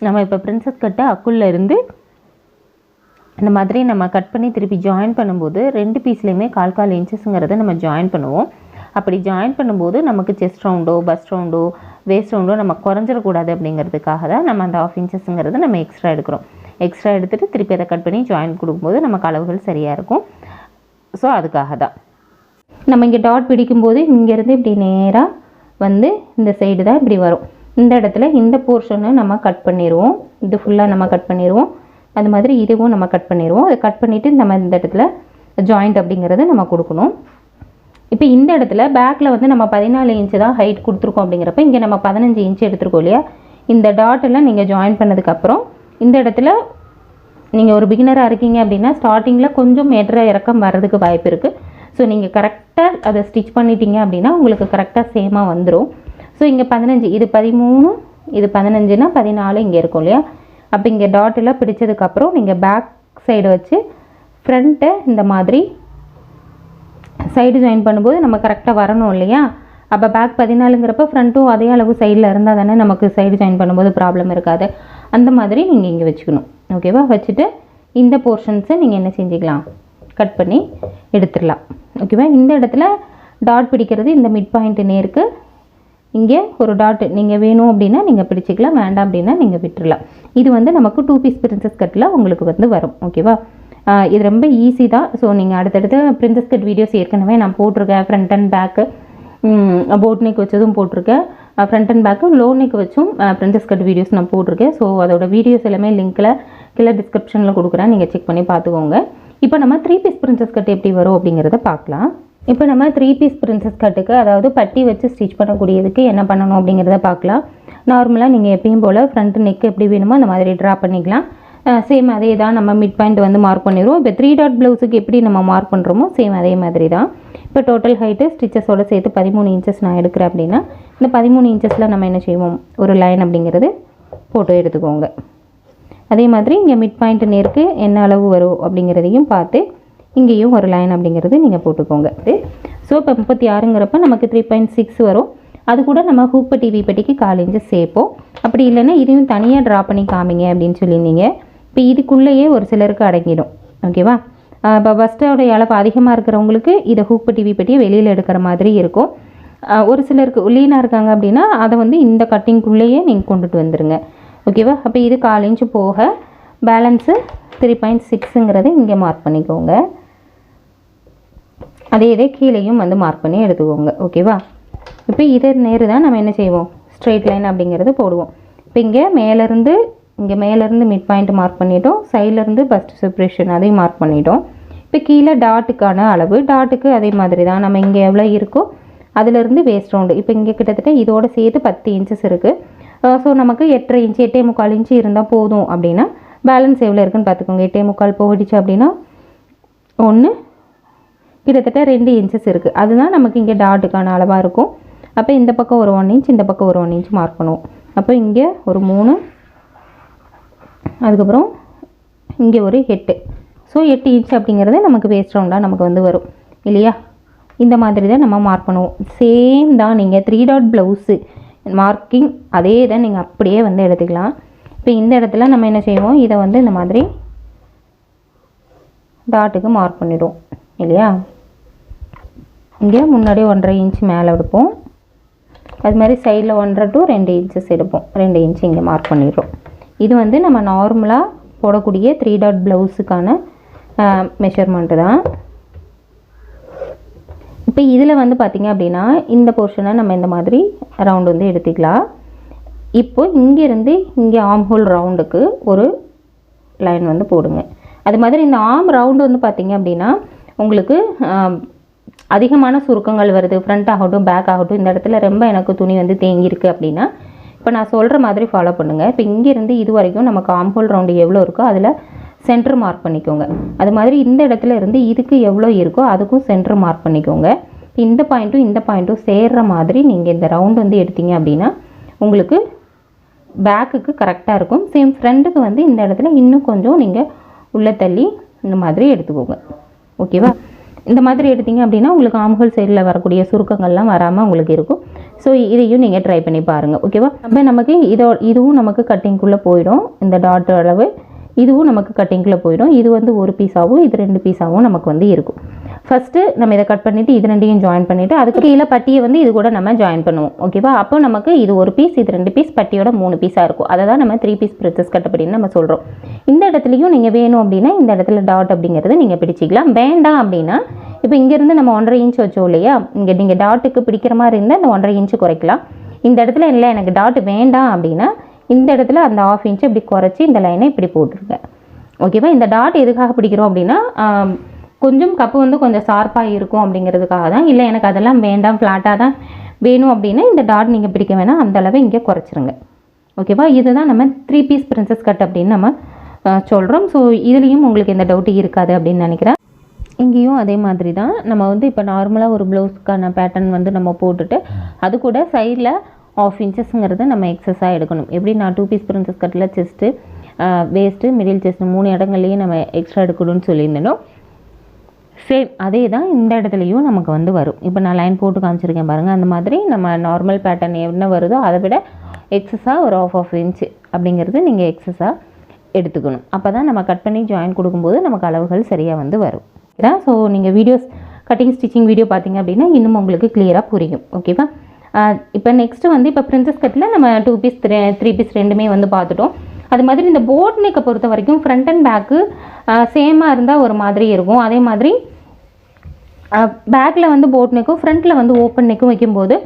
நம்ம இப்போ பிரின்சஸ் கட்டை அக்குள்ளே இருந்து இந்த மாதிரி நம்ம கட் பண்ணி திருப்பி ஜாயின் பண்ணும்போது 2 பீஸ்லேயுமே 1/4 இன்ச்சஸுங்கிறத நம்ம ஜாயின் பண்ணுவோம். அப்படி ஜாயின் பண்ணும்போது நமக்கு செஸ்ட் ரவுண்டோ பஸ்ட் ரவுண்டோ வேஸ்ட் ரவுண்டோ நம்ம குறைஞ்சிடக்கூடாது அப்படிங்கிறதுக்காக தான் நம்ம அந்த 1/2 இன்ச்சஸுங்கிறத நம்ம எக்ஸ்ட்ரா எடுக்கிறோம். எக்ஸ்ட்ரா எடுத்துகிட்டு திருப்பி அதை கட் பண்ணி ஜாயின் கொடுக்கும்போது நமக்கு அளவுகள் சரியாக இருக்கும். ஸோ அதுக்காக தான் நம்ம இங்கே டாட் பிடிக்கும்போது இங்கேருந்து இப்படி நேராக வந்து இந்த சைடு தான் இப்படி வரும். இந்த இடத்துல இந்த போர்ஷனை நம்ம கட் பண்ணிடுவோம். இது ஃபுல்லாக நம்ம கட் பண்ணிடுவோம். அது மாதிரி இதுவும் நம்ம கட் பண்ணிடுவோம். அதை கட் பண்ணிவிட்டு நம்ம இந்த இடத்துல ஜாயிண்ட் அப்படிங்கிறத நம்ம கொடுக்கணும். இப்போ இந்த இடத்துல பேக்கில் வந்து நம்ம 14 இன்ச்சு தான் ஹைட் கொடுத்துருக்கோம். அப்படிங்கிறப்ப இங்கே நம்ம 15 இன்ச்சு எடுத்துருக்கோம் இல்லையா? இந்த டாட்டெல்லாம் நீங்கள் ஜாயின் பண்ணதுக்கப்புறம் இந்த இடத்துல நீங்கள் ஒரு பிகினராக இருக்கீங்க அப்படின்னா ஸ்டார்டிங்கில் கொஞ்சம் ஏற்ற இறக்கம் வர்றதுக்கு வாய்ப்பு இருக்குது. ஸோ நீங்கள் கரெக்டாக அதை ஸ்டிச் பண்ணிட்டீங்க அப்படின்னா உங்களுக்கு கரெக்டாக சேமாக வந்துடும். ஸோ இங்கே 15 இது 13 இது 15னா 14 இங்கே இருக்கும் இல்லையா? அப்போ இங்கே டாட்டெல்லாம் பிடிச்சதுக்கப்புறம் நீங்கள் பேக் சைடு வச்சு ஃப்ரண்ட்டை இந்த மாதிரி சைடு ஜாயின் பண்ணும்போது நம்ம கரெக்டாக வரணும் இல்லையா? அப்போ பேக் 14ங்கிறப்ப ஃப்ரண்ட்டும் அதே அளவு சைடில் இருந்தால் தானே நமக்கு சைடு ஜாயின் பண்ணும்போது ப்ராப்ளம் இருக்காது. அந்த மாதிரி நீங்கள் இங்கே வச்சுக்கணும். ஓகேவா? வச்சுட்டு இந்த போர்ஷன்ஸை நீங்கள் என்ன செஞ்சுக்கலாம், கட் பண்ணி எடுத்துடலாம். ஓகேவா? இந்த இடத்துல டாட் பிடிக்கிறது இந்த மிட் பாயிண்ட் நேருக்கு இங்கே ஒரு டாட் நீங்கள் வேணும் அப்படின்னா நீங்கள் பிடிச்சிக்கலாம், வேண்டாம் அப்படின்னா நீங்கள் விட்டுடலாம். இது வந்து நமக்கு 2 பீஸ் பிரின்சஸ் கட்டில் உங்களுக்கு வந்து வரும். ஓகேவா? இது ரொம்ப ஈஸி தான். ஸோ நீங்கள் அடுத்தடுத்த பிரின்சஸ் கட் வீடியோஸ் ஏற்கனவே நான் போட்டிருக்கேன். Front and back boat neck வச்சதும் போட்டிருக்கேன். Front and back low neck வச்சும் பிரின்சஸ் கட் வீடியோஸ் நான் போட்டிருக்கேன். ஸோ அதோட வீடியோஸ் எல்லாமே லிங்க்கில் கீழே டிஸ்கிரிப்ஷனில் கொடுக்குறேன், நீங்கள் செக் பண்ணி பார்த்துக்கோங்க. இப்போ நம்ம 3 பீஸ் பிரின்சஸ் கட் எப்படி வரும் அப்படிங்கிறத பார்க்கலாம். இப்போ நம்ம 3 பீஸ் பிரின்சஸ் கட்டுக்கு அதாவது பட்டி வச்சு ஸ்டிச் பண்ணக்கூடியதுக்கு என்ன பண்ணணும் அப்படிங்கிறத பார்க்கலாம். நார்மலாக நீங்கள் எப்பயும் போல் ஃப்ரண்ட் நெக் எப்படி வேணுமோ அந்த மாதிரி ட்ரா பண்ணிக்கலாம். சேம் அதே தான் நம்ம மிட் பாயிண்ட் வந்து மார்க் பண்ணிடுவோம். இப்போ 3 டாட் ப்ளவுஸுக்கு எப்படி நம்ம மார்க் பண்ணுறோமோ சேம் அதே மாதிரி தான். இப்போ டோட்டல் ஹைட்டு ஸ்டிச்சஸோடு சேர்த்து 13 இன்ச்சஸ் நான் எடுக்கிறேன் அப்படின்னா இந்த 13 இன்ச்சஸில் நம்ம என்ன செய்வோம், ஒரு லைன் அப்படிங்கிறது போட்டு எடுத்துக்கோங்க. அதே மாதிரி இங்கே மிட் பாயிண்ட் நேருக்கு என்ன அளவு வரும் அப்படிங்கிறதையும் பார்த்து இங்கேயும் ஒரு லைன் அப்படிங்கிறது நீங்கள் போட்டுக்கோங்க. ஸோ இப்போ 36ங்கிறப்ப நமக்கு 3.6 வரும். அது கூட நம்ம ஹூக் பட்டி வீப்பட்டிக்கு 1/4 இன்ச்சு சேர்ப்போம். அப்படி இல்லைன்னா இதையும் தனியாக ட்ரா பண்ணி காமிங்க அப்படின்னு சொல்லியிருந்தீங்க. இப்போ இதுக்குள்ளேயே ஒரு சிலருக்கு அடங்கிடும். ஓகேவா? இப்போ பஸ்ட்டோட அளவு அதிகமாக இருக்கிறவங்களுக்கு இதை ஹூக் பட்டி வீப்பட்டியை வெளியில் எடுக்கிற மாதிரி இருக்கும். ஒரு சிலருக்கு லீனாக இருக்காங்க அப்படின்னா அதை வந்து இந்த கட்டிங்குள்ளேயே நீங்கள் கொண்டுட்டு வந்துடுங்க. ஓகேவா? அப்போ இது 1/4 இன்ச்சு போக பேலன்ஸு 3.6ங்கிறத இங்கே மார்க் பண்ணிக்கோங்க. அதே கீழேயும் வந்து மார்க் பண்ணி எடுத்துக்கோங்க. ஓகேவா? இப்போ இதை நேரு தான் நம்ம என்ன செய்வோம், ஸ்ட்ரெயிட் லைன் அப்படிங்கிறது போடுவோம். இப்போ இங்கே மேலேருந்து மிட் பாயிண்ட் மார்க் பண்ணிட்டோம். சைட்லேருந்து பஸ்ட் செப்ரேஷன் அதையும் மார்க் பண்ணிட்டோம். இப்போ கீழே டாட்டுக்கான அளவு டாட்டுக்கு அதே மாதிரி தான் நம்ம இங்கே எவ்வளோ இருக்கோ அதிலேருந்து வேஸ்ட் ரவுண்டு இப்போ இங்கே கிட்டத்தட்ட இதோடு சேர்த்து 10 இன்ச்சஸ் இருக்குது. ஸோ நமக்கு 8.5 இன்ச்சு 8.25 இன்ச்சு இருந்தால் போதும் அப்படின்னா பேலன்ஸ் எவ்வளோ இருக்குன்னு பார்த்துக்கோங்க. 8.25 போயிடுச்சு அப்படின்னா 1 கிட்டத்தட்ட 2 இன்ச்சஸ் இருக்குது. அதுதான் நமக்கு இங்கே டாட்டுக்கான அளவாக இருக்கும். அப்போ இந்த பக்கம் ஒரு 1 இன்ச், இந்த பக்கம் ஒரு 1 இன்ச் மார்க் பண்ணுவோம். அப்போ இங்கே ஒரு 3, அதுக்கப்புறம் இங்கே ஒரு 8. ஸோ 8 இன்ச் அப்படிங்கிறது நமக்கு வேஸ்ட் ரவுண்டாக நமக்கு வந்து வரும் இல்லையா? இந்த மாதிரி தான் நம்ம மார்க் பண்ணுவோம். சேம் தான் நீங்கள் 3 டாட் ப்ளவுஸு மார்க்கிங் அதே தான் நீங்கள் அப்படியே வந்து எடுத்துக்கலாம். இப்போ இந்த இடத்துல நம்ம என்ன செய்வோம், இதை வந்து இந்த மாதிரி டாட்டுக்கு மார்க் பண்ணிவிடுவோம் இல்லையா? இங்கே முன்னாடி 1.5 இன்ச் மேலே எடுப்போம். அது மாதிரி சைடில் 1.5 to 2 இன்ச்சஸ் எடுப்போம். 2 இன்ச் இங்கே மார்க் பண்ணிடுறோம். இது வந்து நம்ம நார்மலாக போடக்கூடிய 3 டாட் ப்ளவுஸுக்கான மெஷர்மெண்ட்டு தான். இப்போ இதில் வந்து பார்த்திங்க அப்படின்னா இந்த போர்ஷனை நம்ம இந்த மாதிரி ரவுண்டு வந்து எடுத்துக்கலாம். இப்போ இங்கேருந்து இங்கே ஆர்ம் ஹோல் ரவுண்டுக்கு ஒரு லைன் வந்து போடுங்க. அது மாதிரி இந்த ஆர்ம் ரவுண்டு வந்து பார்த்திங்க அப்படின்னா உங்களுக்கு அதிகமான சுருக்கங்கள் வருது, ஃப்ரண்ட் ஆகட்டும் பேக் ஆகட்டும், இந்த இடத்துல ரொம்ப எனக்கு துணி வந்து தேங்கியிருக்கு அப்படின்னா இப்போ நான் சொல்கிற மாதிரி ஃபாலோ பண்ணுங்கள். இப்போ இங்கேருந்து இது வரைக்கும் நமக்கு ஆர்ம் ஹோல் ரவுண்டு எவ்வளோ இருக்கோ அதில் சென்டர் மார்க் பண்ணிக்கோங்க. அது மாதிரி இந்த இடத்துல இருந்து இதுக்கு எவ்வளோ இருக்கோ அதுக்கும் சென்டர் மார்க் பண்ணிக்கோங்க. இந்த பாயிண்ட்டும் இந்த பாயிண்ட்டும் சேர்கிற மாதிரி நீங்கள் இந்த ரவுண்டு வந்து எடுத்தீங்க அப்படின்னா உங்களுக்கு பேக்குக்கு கரெக்டாக இருக்கும். சேம் ஃப்ரண்ட்டுக்கு வந்து இந்த இடத்துல இன்னும் கொஞ்சம் நீங்கள் உள்ளே தள்ளி இந்த மாதிரி எடுத்துக்கோங்க. ஓகேவா? இந்த மாதிரி எடுத்தீங்க அப்படின்னா உங்களுக்கு ஆம்ஹோல் சைடில் வரக்கூடிய சுருக்கங்கள்லாம் வராமல் உங்களுக்கு இருக்கும். ஸோ இதையும் நீங்கள் ட்ரை பண்ணி பாருங்கள். ஓகேவா? அப்போ நமக்கு இதுவும் நமக்கு கட்டிங்குள்ளே போயிடும். இந்த டாட் அளவு இதுவும் நமக்கு கட்டிங்குள்ளே போயிடும். இது வந்து ஒரு பீஸாகவும் இது 2 பீஸாகவும் நமக்கு வந்து இருக்கும். ஃபஸ்ட்டு நம்ம இதை கட் பண்ணிவிட்டு இது 2யும் ஜாயின் பண்ணிவிட்டு அதுக்கு கீழே பட்டியை வந்து இது கூட நம்ம ஜாயின் பண்ணுவோம். ஓகேவா? அப்போ நமக்கு இது ஒரு பீஸ், இது 2 பீஸ், பட்டியோட 3 பீஸாக இருக்கும். அதை தான் நம்ம 3 பீஸ் பிரின்சஸ் கட் அப்படின்னு நம்ம சொல்கிறோம். இந்த இடத்துலையும் நீங்கள் வேணும் அப்படின்னா இந்த இடத்துல டாட் அப்படிங்கிறது நீங்கள் பிடிச்சிக்கலாம். வேண்டாம் அப்படின்னா இப்போ இங்கேருந்து நம்ம 1.5 இன்ச் வச்சோம் இல்லையா? இங்கே நீங்கள் டாட்டுக்கு பிடிக்கிற மாதிரி இருந்தால் இந்த 1.5 இன்ச்சு குறைக்கலாம். இந்த இடத்துல இல்லை எனக்கு டாட் வேண்டாம் அப்படின்னா இந்த இடத்துல அந்த 1/2 இன்ச்சு இப்படி குறைச்சி இந்த லைனை இப்படி போட்டுருங்க. ஓகேவா? இந்த டாட் எதுக்காக பிடிக்கிறோம் அப்படின்னா கொஞ்சம் கப்பு வந்து கொஞ்சம் ஷார்ப்பாக இருக்கும் அப்படிங்கிறதுக்காக தான். இல்லை எனக்கு அதெல்லாம் வேண்டாம், ஃப்ளாட்டாக தான் வேணும் அப்படின்னா இந்த டாட் நீங்கள் பிடிக்க வேணாம், அந்த அளவு இங்கே குறைச்சிருங்க. ஓகேவா? இதுதான் நம்ம 3 பீஸ் பிரின்சஸ் கட் அப்படின்னு நம்ம சொல்கிறோம். ஸோ இதுலேயும் உங்களுக்கு எந்த டவுட்டு இருக்காது அப்படின்னு நினைக்கிறேன். இங்கேயும் அதே மாதிரி தான் நம்ம வந்து இப்போ நார்மலாக ஒரு ப்ளவுஸ்க்கான பேட்டர்ன் வந்து நம்ம போட்டுட்டு அது கூட சைடில் 1/2 இன்ச்சஸ்ங்கிறது நம்ம எக்ஸஸாக எடுக்கணும். எப்படி நான் 2 பீஸ் பிரின்சஸ் கட்டில் செஸ்ட்டு, வேஸ்ட்டு, மிடில் செஸ்ட்டு 3 இடங்கள்லையும் நம்ம எக்ஸ்ட்ரா எடுக்கணும்னு சொல்லியிருந்தோம். சேம் அதே தான் இந்த இடத்துலையும் நமக்கு வந்து வரும். இப்போ நான் லைன் போட்டு காமிச்சிருக்கேன் பாருங்கள். அந்த மாதிரி நம்ம நார்மல் பேட்டர்ன் என்ன வருதோ அதை விட எக்ஸஸாக ஒரு 1/2 இன்ச்சு அப்படிங்கிறது நீங்கள் எக்ஸஸாக எடுத்துக்கணும். அப்போ தான் நம்ம கட் பண்ணி ஜாயின் கொடுக்கும்போது நமக்கு அளவுகள் சரியாக வந்து வரும். ஸோ நீங்கள் வீடியோஸ் கட்டிங் ஸ்டிச்சிங் வீடியோ பார்த்தீங்க அப்படின்னா இன்னும் உங்களுக்கு கிளியராக புரியும். ஓகேவா? இப்போ நெக்ஸ்ட்டு வந்து இப்போ பிரின்சஸ் கட்டில் நம்ம 2 பீஸ் 3 பீஸ் ரெண்டுமே வந்து பார்த்துட்டோம். அது மாதிரி இந்த போட் நெக்கை பொறுத்த வரைக்கும் ஃப்ரண்ட் அண்ட் பேக்கு சேமாக இருந்தால் ஒரு மாதிரி இருக்கும். அதே மாதிரி பேக்கில் வந்து போட் நெக்கும் ஃப்ரண்ட்டில் வந்து ஓப்பன் நெக்கும் வைக்கும்போது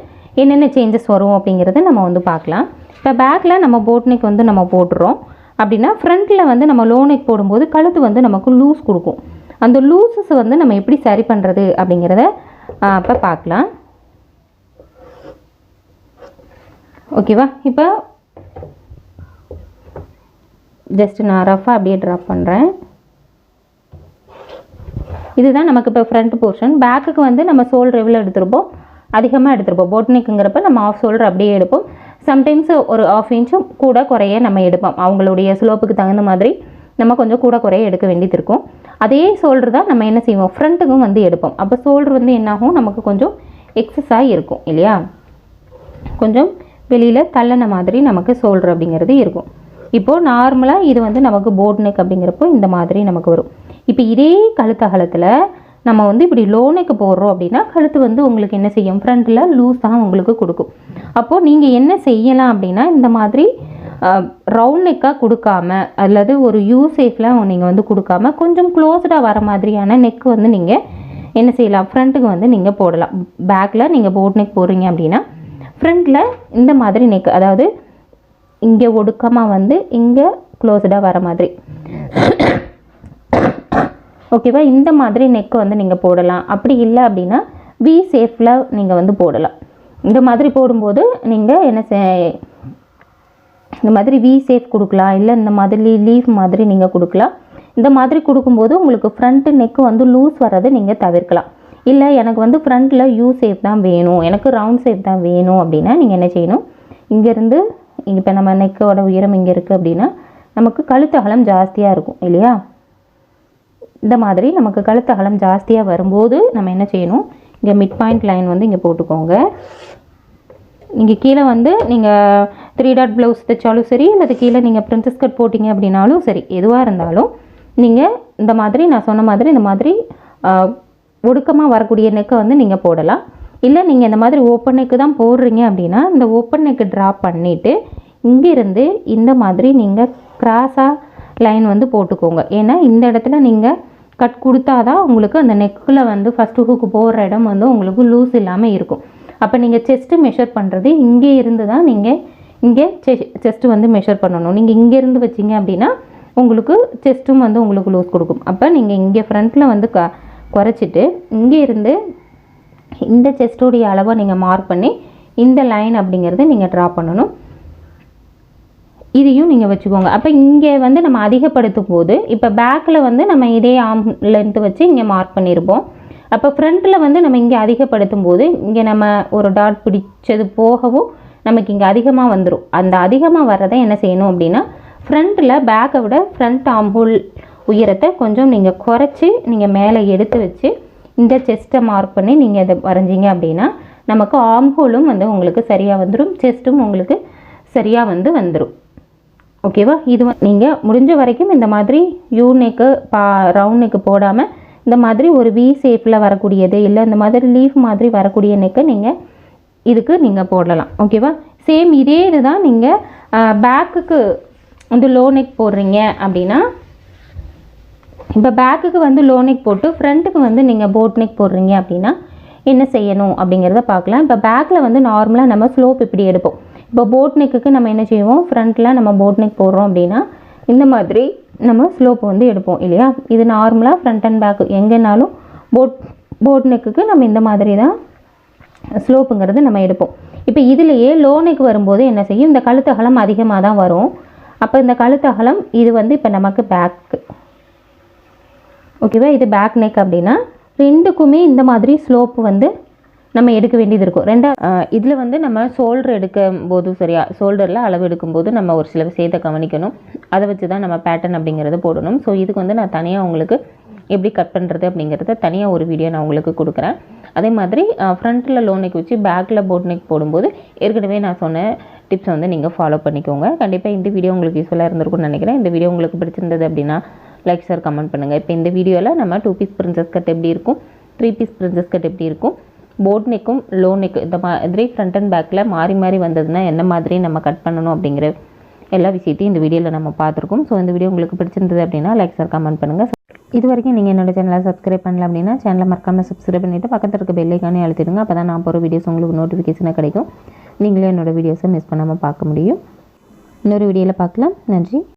என்னென்ன சேஞ்சஸ் வரும் அப்படிங்கிறத நம்ம வந்து பார்க்கலாம். இப்போ பேக்கில் நம்ம போட் நெக் வந்து நம்ம போட்டுறோம் அப்படின்னா ஃப்ரண்ட்டில் வந்து நம்ம லோ நெக் போடும்போது கழுத்து வந்து நமக்கு லூஸ் கொடுக்கும். அந்த லூஸஸ் வந்து நம்ம எப்படி சரி பண்ணுறது அப்படிங்கிறத இப்போ பார்க்கலாம். ஓகேவா? இப்போ ஜஸ்ட் நான் ரஃபாக அப்படியே ட்ராப் பண்ணுறேன். இதுதான் நமக்கு இப்போ ஃப்ரண்ட் போர்ஷன். பேக்குக்கு வந்து நம்ம ஷோல்டர் எவ்வளோ எடுத்துருப்போம், அதிகமாக எடுத்துருப்போம். போட் நெக்குங்கிறப்ப நம்ம ஆஃப் ஷோல்டர் அப்படியே எடுப்போம். சம்டைம்ஸ் ஒரு 1/2 இன்ச்சும் கூட குறைய நம்ம எடுப்போம். அவங்களுடைய ஸ்லோப்புக்கு தகுந்த மாதிரி நம்ம கொஞ்சம் கூட குறைய எடுக்க வேண்டியது இருக்கும். அதே ஷோல்டர் தான் நம்ம என்ன செய்வோம், ஃப்ரண்ட்டுக்கும் வந்து எடுப்போம். அப்போ ஷோல்டர் வந்து என்னாகும், நமக்கு கொஞ்சம் எக்ஸஸாக இருக்கும் இல்லையா? கொஞ்சம் வெளியில் தள்ளன மாதிரி நமக்கு ஷோல்டர் அப்படிங்கிறது இருக்கும். இப்போது நார்மலாக இது வந்து நமக்கு போட் நெக் அப்படிங்கிறப்போ இந்த மாதிரி நமக்கு வரும். இப்போ இதே கழுத்தகலத்தில் நம்ம வந்து இப்படி லோ நெக்கு போடுறோம் அப்படின்னா கழுத்து வந்து உங்களுக்கு என்ன செய்யும், ஃப்ரண்ட்டில் லூஸாக உங்களுக்கு கொடுக்கும். அப்போது நீங்கள் என்ன செய்யலாம் அப்படின்னா இந்த மாதிரி ரவுண்ட் நெக்காக கொடுக்காம அல்லது ஒரு யூ ஷேப்பில் நீங்கள் வந்து கொடுக்காம கொஞ்சம் க்ளோஸ்டாக வர மாதிரியான நெக் வந்து நீங்கள் என்ன செய்யலாம், ஃப்ரண்ட்டுக்கு வந்து நீங்கள் போடலாம். பேக்கில் நீங்கள் போட் நெக் போடுறீங்க அப்படின்னா ஃப்ரண்ட்டில் இந்த மாதிரி நெக், அதாவது இங்கே ஒடுக்கமாக வந்து இங்கே க்ளோஸ்டாக வர மாதிரி. ஓகேவா? இந்த மாதிரி நெக் வந்து நீங்கள் போடலாம். அப்படி இல்லை அப்படின்னா வி ஷேப்பில் நீங்கள் வந்து போடலாம். இந்த மாதிரி போடும்போது நீங்கள் என்ன இந்த மாதிரி வி ஷேப் கொடுக்கலாம், இல்லை இந்த மாதிரி லீஃப் மாதிரி நீங்கள் கொடுக்கலாம். இந்த மாதிரி கொடுக்கும்போது உங்களுக்கு ஃப்ரண்ட்டு நெக்கு வந்து லூஸ் வர்றதை நீங்கள் தவிர்க்கலாம். இல்லை எனக்கு வந்து ஃப்ரண்ட்டில் யூ ஷேப் தான் வேணும், எனக்கு ரவுண்ட் ஷேப் தான் வேணும் அப்படின்னா நீங்கள் என்ன செய்யணும், இங்கேருந்து இப்போ நம்ம நெக்கோட உயரம் இங்கே இருக்குது அப்படின்னா நமக்கு கழுத்து அகலம் ஜாஸ்தியாக இருக்கும் இல்லையா. இந்த மாதிரி நமக்கு கழுத்து அகலம் ஜாஸ்தியாக வரும்போது நம்ம என்ன செய்யணும், இங்கே மிட் பாயிண்ட் லைன் வந்து இங்கே போட்டுக்கோங்க. இங்கே கீழே வந்து நீங்கள் 3 டாட் ப்ளவுஸ் தைச்சாலும் சரி, அல்லது கீழே நீங்கள் பிரின்சஸ் கட் போட்டிங்க அப்படின்னாலும் சரி, எதுவாக இருந்தாலும் நீங்கள் இந்த மாதிரி நான் சொன்ன மாதிரி இந்த மாதிரி ஒடுக்கமாக வரக்கூடிய நெக்கை வந்து நீங்கள் போடலாம். இல்லை நீங்கள் இந்த மாதிரி ஓப்பன் நெக்கு தான் போடுறீங்க அப்படின்னா இந்த ஓப்பன் நெக்கு ட்ரா பண்ணிவிட்டு இங்கேருந்து இந்த மாதிரி நீங்கள் கிராஸாக லைன் வந்து போட்டுக்கோங்க. ஏன்னா இந்த இடத்துல நீங்கள் கட் கொடுத்தா தான் உங்களுக்கு அந்த நெக்கில் வந்து ஃபஸ்ட்டு ஹூக்கு போடுற இடம் வந்து உங்களுக்கு லூஸ் இல்லாமல் இருக்கும். அப்போ நீங்கள் செஸ்ட்டு மெஷர் பண்ணுறது இங்கே இருந்து தான் நீங்கள் இங்கே செஸ்ட்டு வந்து மெஷர் பண்ணணும். நீங்கள் இங்கேருந்து வச்சிங்க அப்படின்னா உங்களுக்கு செஸ்ட்டும் வந்து உங்களுக்கு லூஸ் கொடுக்கும். அப்போ நீங்கள் இங்கே ஃப்ரண்ட்டில் வந்து குறைச்சிட்டு இங்கே இருந்து இந்த செஸ்டோடைய அளவை நீங்கள் மார்க் பண்ணி இந்த லைன் அப்படிங்கிறத நீங்கள் ட்ரா பண்ணணும். இதையும் நீங்கள் வச்சுக்கோங்க. அப்போ இங்கே வந்து நம்ம அதிகப்படுத்தும் போது இப்போ பேக்கில் வந்து நம்ம இதே ஆர்ம் லென்த்து வச்சு இங்கே மார்க் பண்ணியிருப்போம். அப்போ ஃப்ரண்ட்டில் வந்து நம்ம இங்கே அதிகப்படுத்தும் போது இங்கே நம்ம ஒரு டாட் பிடிச்சது போகவும் நமக்கு இங்கே அதிகமாக வந்துடும். அந்த அதிகமாக வர்றதை என்ன செய்யணும் அப்படின்னா ஃப்ரண்ட்டில் பேக்கை விட ஃப்ரண்ட் ஆர்ம்ஹோல் உயரத்தை கொஞ்சம் நீங்கள் குறைச்சி நீங்கள் மேலே எடுத்து வச்சு இந்த செஸ்ட்டை மார்க் பண்ணி நீங்கள் இதை வரைஞ்சிங்க அப்படின்னா நமக்கு ஆர்ம்ஹோலும் வந்து உங்களுக்கு சரியாக வந்துடும், செஸ்ட்டும் உங்களுக்கு சரியாக வந்து வந்துடும். ஓகேவா. இது நீங்கள் முடிஞ்ச வரைக்கும் இந்த மாதிரி யூ நெக்கு ரவுண்ட் நெக்கு போடாமல் இந்த மாதிரி ஒரு வி ஷேப்பில் வரக்கூடியது, இல்லை இந்த மாதிரி லீஃப் மாதிரி வரக்கூடிய நெக்கை நீங்கள் இதுக்கு நீங்கள் போடலாம். ஓகேவா. சேம் இதே இது தான் நீங்கள் பேக்குக்கு வந்து லோ நெக் போடுறீங்க அப்படின்னா இப்போ பேக்குக்கு வந்து லோ நெக் போட்டு ஃப்ரண்ட்டுக்கு வந்து நீங்கள் போட் நெக் போடுறீங்க அப்படின்னா என்ன செய்யணும் அப்படிங்கிறத பார்க்கலாம். இப்போ பேக்கில் வந்து நார்மலாக நம்ம ஸ்லோப் இப்படி எடுப்போம். இப்போ போட் நெக்குக்கு நம்ம என்ன செய்வோம், ஃப்ரண்ட்டில் நம்ம போட் நெக் போடுறோம் அப்படின்னா இந்த மாதிரி நம்ம ஸ்லோப் வந்து எடுப்போம் இல்லையா. இது நார்மலாக ஃப்ரண்ட் அண்ட் பேக்கு எங்கேனாலும் போட் நெக்குக்கு நம்ம இந்த மாதிரி தான் ஸ்லோப்புங்கிறது நம்ம எடுப்போம். இப்போ இதுலேயே லோ நெக் வரும்போது என்ன செய்யும், இந்த கழுத்து அகலம் அதிகமாக தான் வரும். அப்போ இந்த கழுத்து அகலம் இது வந்து இப்போ நமக்கு பேக்கு. ஓகேவா. இது பேக் நெக் அப்படின்னா ரெண்டுக்குமே இந்த மாதிரி ஸ்லோப்பு வந்து நம்ம எடுக்க வேண்டியது இருக்கும். இதில் வந்து நம்ம ஷோல்டர் எடுக்கும் போது சரியா ஷோல்டரில் அளவு எடுக்கும்போது நம்ம ஒரு சில விஷயத்தை கவனிக்கணும். அதை வச்சு தான் நம்ம பேட்டர்ன் அப்படிங்கிறத போடணும். ஸோ இதுக்கு வந்து நான் தனியாக உங்களுக்கு எப்படி கட் பண்ணுறது அப்படிங்கிறத தனியாக ஒரு வீடியோ நான் உங்களுக்கு கொடுக்குறேன். அதே மாதிரி ஃப்ரண்ட்டில் லோ நெக் வச்சு பேக்கில் போட் நெக் போடும்போது ஏற்கனவே நான் சொன்ன டிப்ஸ் வந்து நீங்கள் ஃபாலோ பண்ணிக்கோங்க. கண்டிப்பாக இந்த வீடியோ உங்களுக்கு யூஸ்ஃபுல்லாக இருந்திருக்கும்னு நினைக்கிறேன். இந்த வீடியோ உங்களுக்கு பிடிச்சிருந்தது அப்படின்னா லைக் ஷேர் கமெண்ட் பண்ணுங்கள். இப்போ இந்த வீடியோவில் நம்ம 2 பீஸ் பிரின்சஸ் கட் எப்படி இருக்கும், 3 பீஸ் பிரின்சஸ் கட் எப்படி இருக்கும், போட் நெக்கும் லோ நெக் இந்த மாதிரி ஃப்ரண்ட் அண்ட் பேக்கில் மாறி மாறி வந்ததுன்னா என்ன மாதிரி நம்ம கட் பண்ணணும் அப்படிங்கிற எல்லா விஷயத்தையும் இந்த வீடியோவில் நம்ம பார்த்துருக்கோம். ஸோ இந்த வீடியோ உங்களுக்கு பிடிச்சிருந்தது அப்படின்னா லைக் ஷேர் கமெண்ட் பண்ணுங்கள். இது வரைக்கும் நீங்கள் என்னோட சேனலை சப்ஸ்கிரைப் பண்ணல அப்படின்னா சேனலை மறக்காமல் சப்ஸ்கிரைப் பண்ணிவிட்டு பக்கத்தில் இருக்க பெல் ஐக்கானே அழுத்திடுங்க. அப்போ தான் நான் போகிற வீடியோஸ் உங்களுக்கு நோட்டிஃபிகேஷனாக கிடைக்கும். நீங்களே என்னோடய வீடியோஸை மிஸ் பண்ணாமல் பார்க்க முடியும். இன்னொரு வீடியோவில் பார்க்கலாம். நன்றி.